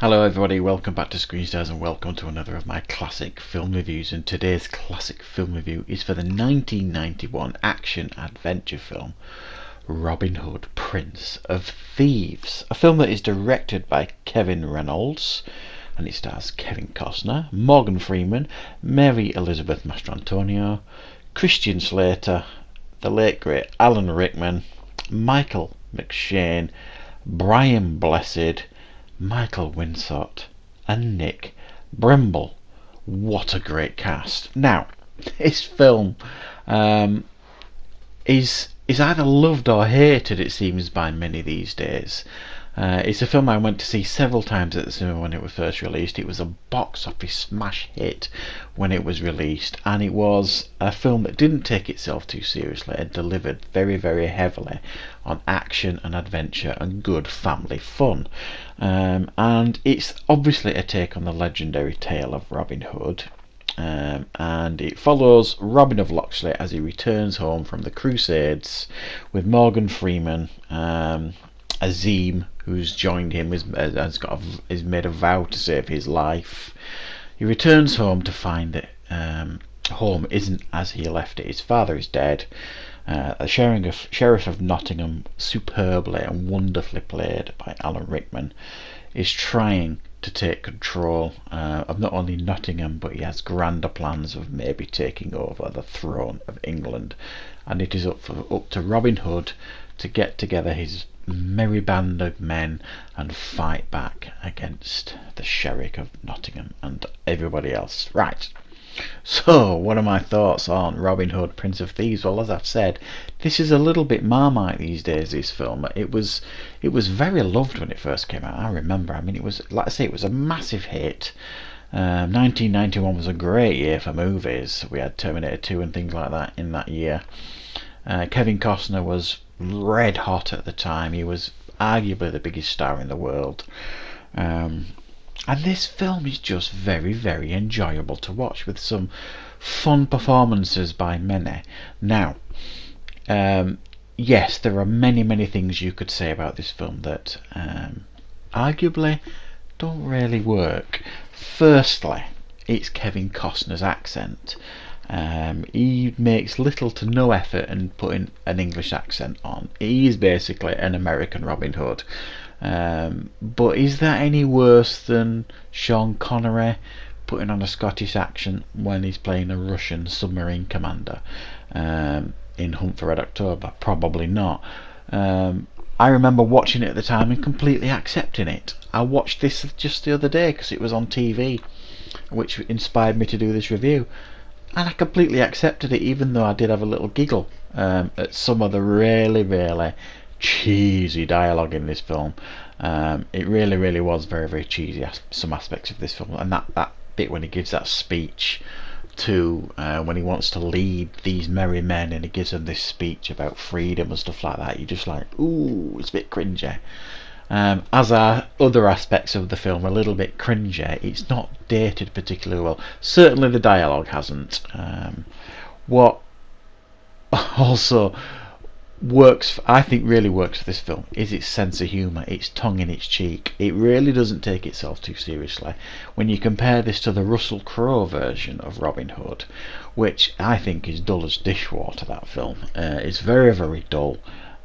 Hello everybody, welcome back to Screen Stars and welcome to another of my classic film reviews. And today's classic film review is for the 1991 action-adventure film Robin Hood, Prince of Thieves. A film that is directed by Kevin Reynolds and it stars Kevin Costner, Morgan Freeman, Mary Elizabeth Mastrantonio, Christian Slater, the late great Alan Rickman, Michael McShane, Brian Blessed, Michael Winsott and Nick Brimble. What a great cast. Now, this film is either loved or hated, it seems, by many these days. It's a film I went to see several times at the cinema when it was first released. It was a box office smash hit when it was released, and it was a film that didn't take itself too seriously and delivered very, very heavily on action and adventure and good family fun. And it's obviously a take on the legendary tale of Robin Hood. And it follows Robin of Locksley as he returns home from the Crusades with Morgan Freeman, Azim, who's joined him, has made a vow to save his life. He returns home to find that home isn't as he left it. His father is dead. The Sheriff of Nottingham, superbly and wonderfully played by Alan Rickman, is trying to take control of not only Nottingham, but he has grander plans of maybe taking over the throne of England. And it is up to Robin Hood to get together his merry band of men and fight back against the Sheriff of Nottingham and everybody else. Right. So, what are my thoughts on Robin Hood, Prince of Thieves? Well, as I've said, this is a little bit Marmite these days, this film. It was very loved when it first came out, I remember. I mean, it was, like I say, it was a massive hit. 1991 was a great year for movies. We had Terminator 2 and things like that in that year. Kevin Costner was red hot at the time. He was arguably the biggest star in the world. And this film is just very, very enjoyable to watch with some fun performances by many. Now, yes, there are many, many things you could say about this film that arguably don't really work. Firstly, it's Kevin Costner's accent. He makes little to no effort in putting an English accent on. He is basically an American Robin Hood. But is that any worse than Sean Connery putting on a Scottish accent when he's playing a Russian submarine commander in Hunt for Red October? Probably not. I remember watching it at the time and completely accepting it. I watched this just the other day because it was on TV, which inspired me to do this review. And I completely accepted it, even though I did have a little giggle at some of the really, really cheesy dialogue in this film. It really, really was very, very cheesy, some aspects of this film. And that bit when he gives that speech to when he wants to lead these merry men, and he gives them this speech about freedom and stuff like that, you're just like, ooh, it's a bit cringy. As are other aspects of the film, a little bit cringy. It's not dated particularly well. Certainly the dialogue hasn't. What also works, I think really works for this film, is its sense of humour, its tongue in its cheek. It really doesn't take itself too seriously. When you compare this to the Russell Crowe version of Robin Hood, which I think is dull as dishwater, that film. It's very, very dull.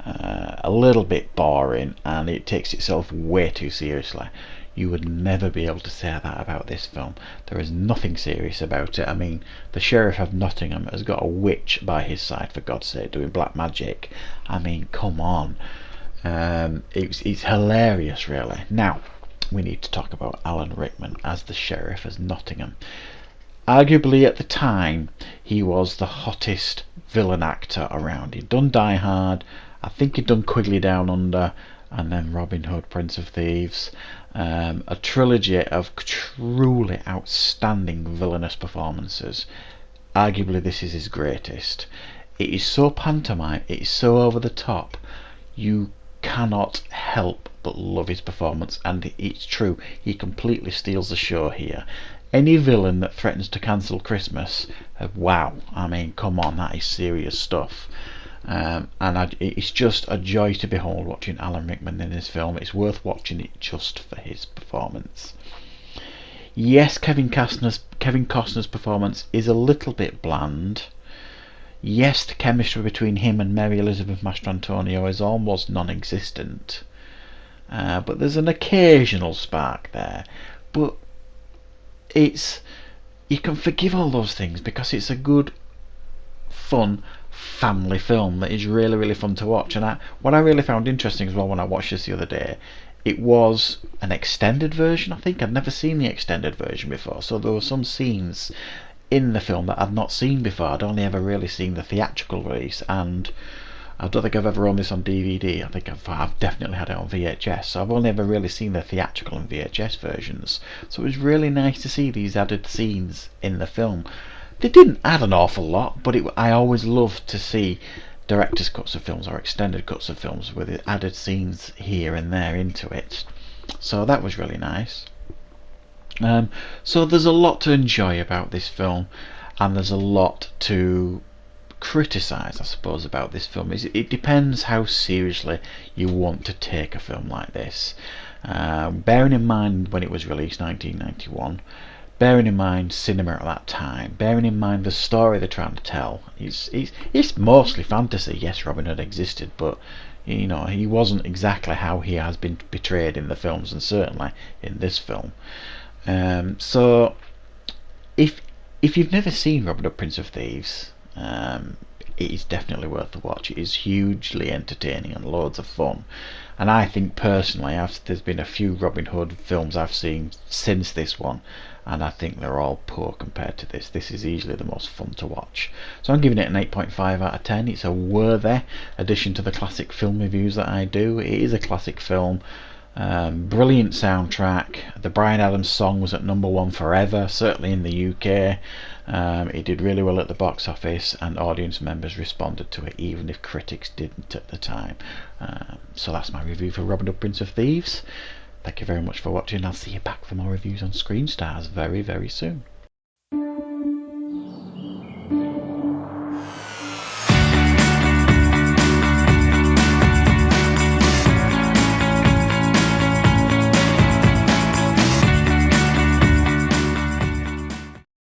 A little bit boring, and it takes itself way too seriously. You would never be able to say that about this film. There is nothing serious about it. I mean, the Sheriff of Nottingham has got a witch by his side, for God's sake, doing black magic. I mean, come on. It's hilarious, really. Now, we need to talk about Alan Rickman as the Sheriff of Nottingham. Arguably at the time, he was the hottest villain actor around. He'd done Die Hard, I think he'd done Quigley Down Under, and then Robin Hood, Prince of Thieves. A trilogy of truly outstanding villainous performances. Arguably this is his greatest. It is so pantomime, it is so over the top, you cannot help but love his performance, and it's true, he completely steals the show here. Any villain that threatens to cancel Christmas, wow, I mean, come on, that is serious stuff. It's just a joy to behold watching Alan Rickman in this film. It's worth watching it just for his performance. Yes, Kevin Costner's performance is a little bit bland. Yes, the chemistry between him and Mary Elizabeth Mastrantonio is almost non-existent. But there's an occasional spark there. But you can forgive all those things because it's a good, fun family film that is really, really fun to watch. And what I really found interesting as well when I watched this the other day, it was an extended version. I think I'd never seen the extended version before, so there were some scenes in the film that I'd not seen before. I'd only ever really seen the theatrical release, and I don't think I've ever owned this on DVD. I think I've definitely had it on VHS, so I've only ever really seen the theatrical and VHS versions. So it was really nice to see these added scenes in the film. They didn't add an awful lot, but I always love to see director's cuts of films or extended cuts of films with added scenes here and there into it. So that was really nice. So there's a lot to enjoy about this film, and there's a lot to criticise, I suppose, about this film. It depends how seriously you want to take a film like this. Bearing in mind when it was released, 1991, bearing in mind cinema at that time, bearing in mind the story they're trying to tell. It's mostly fantasy. Yes, Robin Hood existed, but you know, he wasn't exactly how he has been portrayed in the films, and certainly in this film. So if you've never seen Robin Hood, Prince of Thieves, it is definitely worth the watch. It is hugely entertaining and loads of fun. And I think personally, there's been a few Robin Hood films I've seen since this one, and I think they're all poor compared to this. This is easily the most fun to watch. So I'm giving it an 8.5 out of 10. It's a worthy addition to the classic film reviews that I do. It is a classic film. Brilliant soundtrack. The Bryan Adams song was at #1 forever, certainly in the UK. It did really well at the box office, and audience members responded to it, even if critics didn't at the time. So that's my review for Robin Hood, Prince of Thieves. Thank you very much for watching. I'll see you back for more reviews on Screen Stars very, very soon.